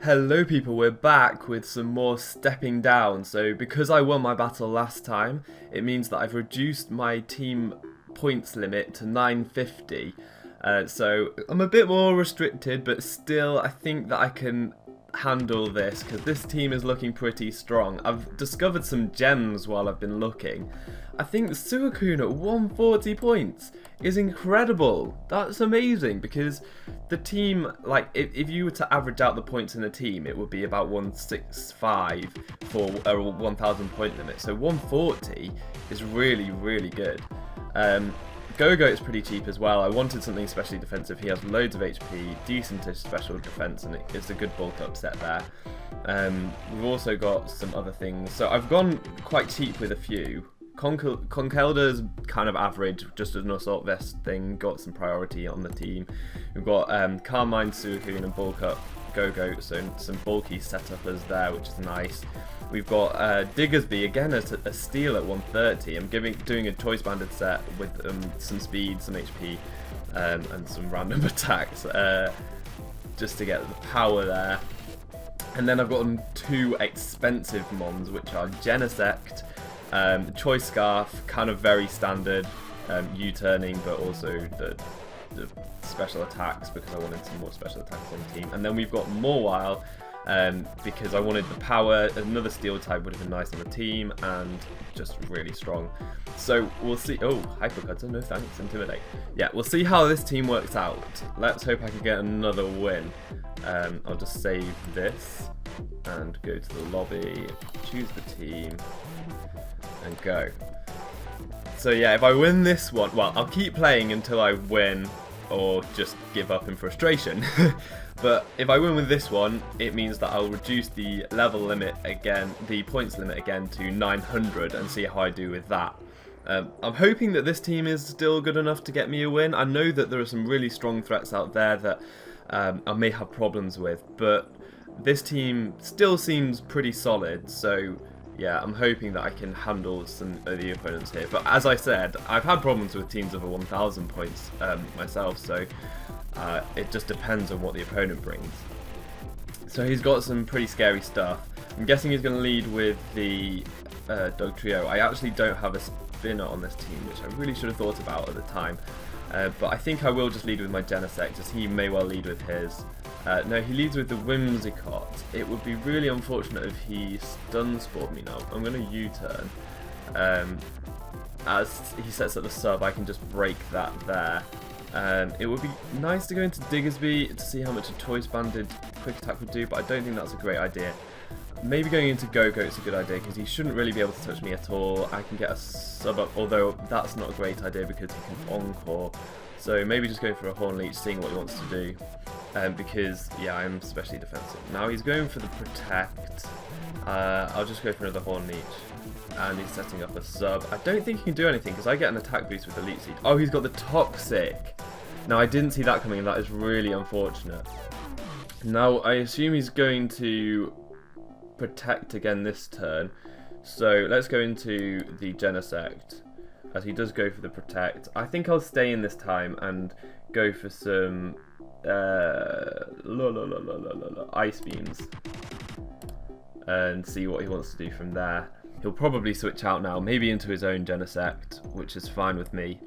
Hello people, we're back with some more stepping down. So because I won my battle last time, it means that I've reduced my team points limit to 950. So I'm a bit more restricted, but still I think that I can handle this because this team is looking pretty strong. I've discovered some gems while I've been looking. I think Suicune at 140 points is incredible. That's amazing because the team, like, if you were to average out the points in a team, it would be about 165 for a 1000 point limit. So 140 is really, really good. Go-Go is pretty cheap as well. I wanted something especially defensive. He has loads of HP, decentish special defense, and it's a good bulk up set there. We've also got some other things. So I've gone quite cheap with a few. Conkeldur's kind of average, just as an assault vest thing, got some priority on the team. We've got Carmine, Suicune, and bulk up Go-Go, so some bulky setuppers there, which is nice. We've got Diggersby, again a steal at 130. I'm doing a choice banded set with some speed, some HP, and some random attacks, just to get the power there. And then I've got two expensive mons, which are Genesect, Choice Scarf, kind of very standard, U-turning, but also the special attacks because I wanted some more special attacks on the team. And then we've got Mawile, because I wanted the power. Another steel type would have been nice on the team, and just really strong. So we'll see. Oh, Hypercutter, no thanks, Intimidate. Yeah, we'll see how this team works out. Let's hope I can get another win. I'll just save this and go to the lobby, choose the team, and go. So yeah, if I win this one, well, I'll keep playing until I win or just give up in frustration. But if I win with this one, it means that I'll reduce the level limit again, the points limit again to 900 and see how I do with that. I'm hoping that this team is still good enough to get me a win. I know that there are some really strong threats out there that I may have problems with, but this team still seems pretty solid, so yeah, I'm hoping that I can handle some of the opponents here. But as I said, I've had problems with teams over 1000 points myself, so it just depends on what the opponent brings. So he's got some pretty scary stuff. I'm guessing he's going to lead with the Dog Trio. I actually don't have a spinner on this team, which I really should have thought about at the time. But I think I will just lead with my Genesect, as he may well lead with his. No, he leads with the Whimsicott. It would be really unfortunate if he stun spored me now. I'm going to U-turn. As he sets up the sub, I can just break that there. It would be nice to go into Diggersby to see how much a choice banded quick attack would do, but I don't think that's a great idea. Maybe going into Go-Go is a good idea because he shouldn't really be able to touch me at all. I can get a sub up, although that's not a great idea because he can Encore. So maybe just going for a Horn Leech, seeing what he wants to do. Because, yeah, I'm especially defensive. Now he's going for the Protect. I'll just go for another Horn Leech. And he's setting up a sub. I don't think he can do anything because I get an attack boost with the Leech Seed. Oh, he's got the Toxic. Now, I didn't see that coming, and that is really unfortunate. Now, I assume he's going to Protect again this turn. So let's go into the Genesect, as he does go for the Protect. I think I'll stay in this time and go for some Ice Beams and see what he wants to do from there. He'll probably switch out now, maybe into his own Genesect, which is fine with me.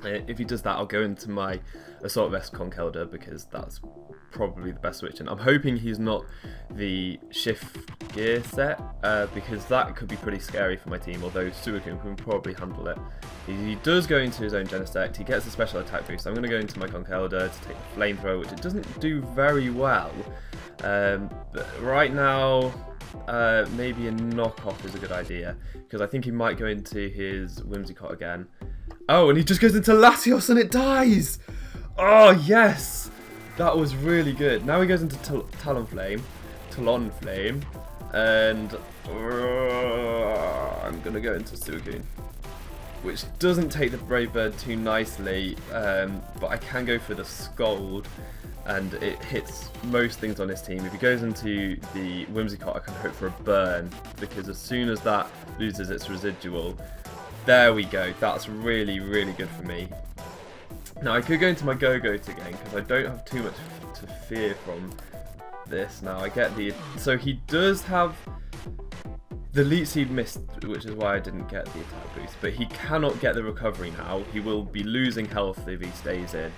If he does that, I'll go into my Assault Vest Conkeldurr because that's probably the best switch. And I'm hoping he's not the Shift Gear set because that could be pretty scary for my team, although Suicune can probably handle it. He does go into his own Genesect, he gets a special attack boost. I'm going to go into my Conkeldurr to take the Flamethrower, which it doesn't do very well. But right now, maybe a knockoff is a good idea because I think he might go into his Whimsicott again. Oh, and he just goes into Latios and it dies! Oh, yes! That was really good. Now he goes into Talonflame, and I'm going to go into Suicune, which doesn't take the Brave Bird too nicely, but I can go for the Scold, and it hits most things on his team. If he goes into the Whimsicott, I can hope for a burn, because as soon as that loses its residual, there we go. That's really, really good for me. Now I could go into my Go-Goat again, because I don't have too much to fear from this now. I get the... So he does have the Leech Seed missed, which is why I didn't get the attack boost. But he cannot get the recovery now. He will be losing health if he stays in.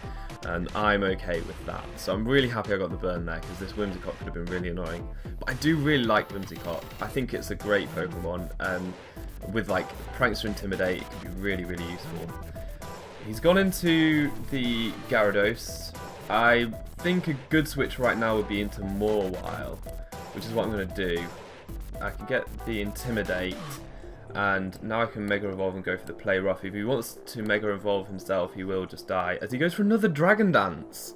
And I'm okay with that. So I'm really happy I got the burn there, because this Whimsicott could have been really annoying. But I do really like Whimsicott. I think it's a great Pokemon. With like Prankster Intimidate, it can be really, really useful. He's gone into the Gyarados. I think a good switch right now would be into Mawile, which is what I'm going to do. I can get the Intimidate, and now I can Mega Evolve and go for the Play Rough. If he wants to Mega Evolve himself, he will just die, as he goes for another Dragon Dance.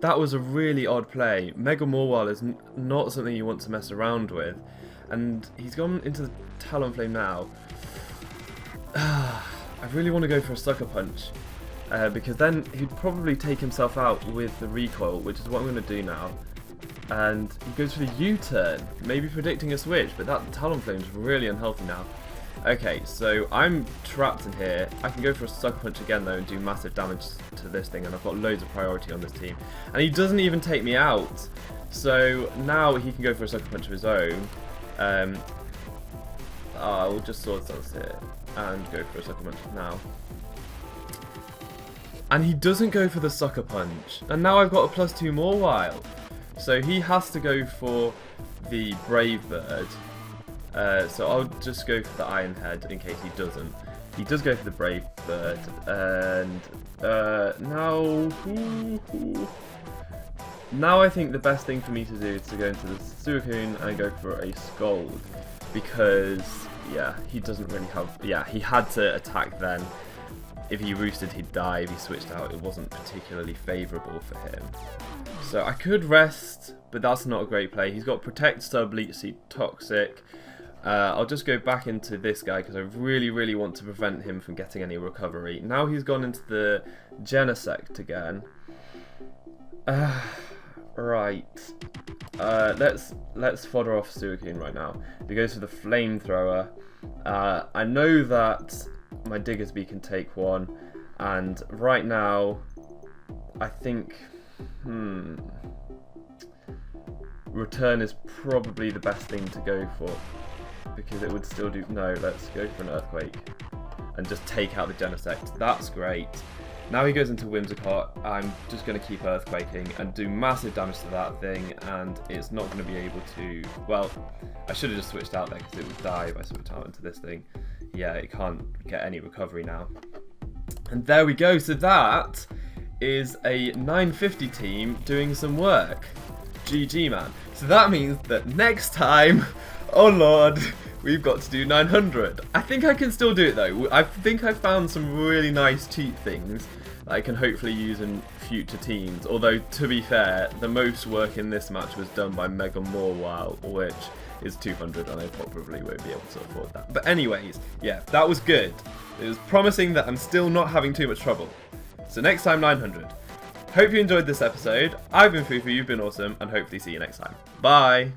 That was a really odd play. Mega-Mawile is not something you want to mess around with, and he's gone into the Talonflame now. I really want to go for a Sucker Punch, because then he'd probably take himself out with the recoil, which is what I'm going to do now. And he goes for the U-turn, maybe predicting a switch, but that Talonflame is really unhealthy now. Okay, so I'm trapped in here. I can go for a Sucker Punch again though and do massive damage to this thing, and I've got loads of priority on this team. And he doesn't even take me out, so now he can go for a Sucker Punch of his own. I'll just Sword Stance here and go for a Sucker Punch now. And he doesn't go for the Sucker Punch, and now I've got a +2 Mawile. So he has to go for the Brave Bird. So I'll just go for the Iron Head in case he doesn't. He does go for the Brave Bird, and now I think the best thing for me to do is to go into the Suicune and go for a Scold, because yeah, he doesn't really have... Yeah, he had to attack then. If he roosted, he'd die. If he switched out, it wasn't particularly favourable for him. So I could rest, but that's not a great play. He's got Protect, Sub, Leech Seed, Toxic. I'll just go back into this guy because I really, really want to prevent him from getting any recovery. Now he's gone into the Genesect again. Right. Let's fodder off Suicune right now. He goes for the Flamethrower. I know that my Diggersby can take one, and right now I think Return is probably the best thing to go for, because it would still do... No, let's go for an Earthquake and just take out the Genesect. That's great. Now he goes into Whimsicott. I'm just going to keep Earthquaking and do massive damage to that thing, and it's not going to be able to... Well, I should have just switched out there because it would die if I switched out into this thing. Yeah, it can't get any recovery now. And there we go. So that is a 950 team doing some work. GG, man. So that means that next time, oh lord, we've got to do 900. I think I can still do it though. I think I found some really nice cheat things that I can hopefully use in future teams. Although, to be fair, the most work in this match was done by Mega-Mawile, which is 200, and I probably won't be able to afford that. But anyways, yeah, that was good. It was promising that I'm still not having too much trouble. So next time, 900. Hope you enjoyed this episode. I've been Fufu, you've been awesome, and hopefully see you next time. Bye!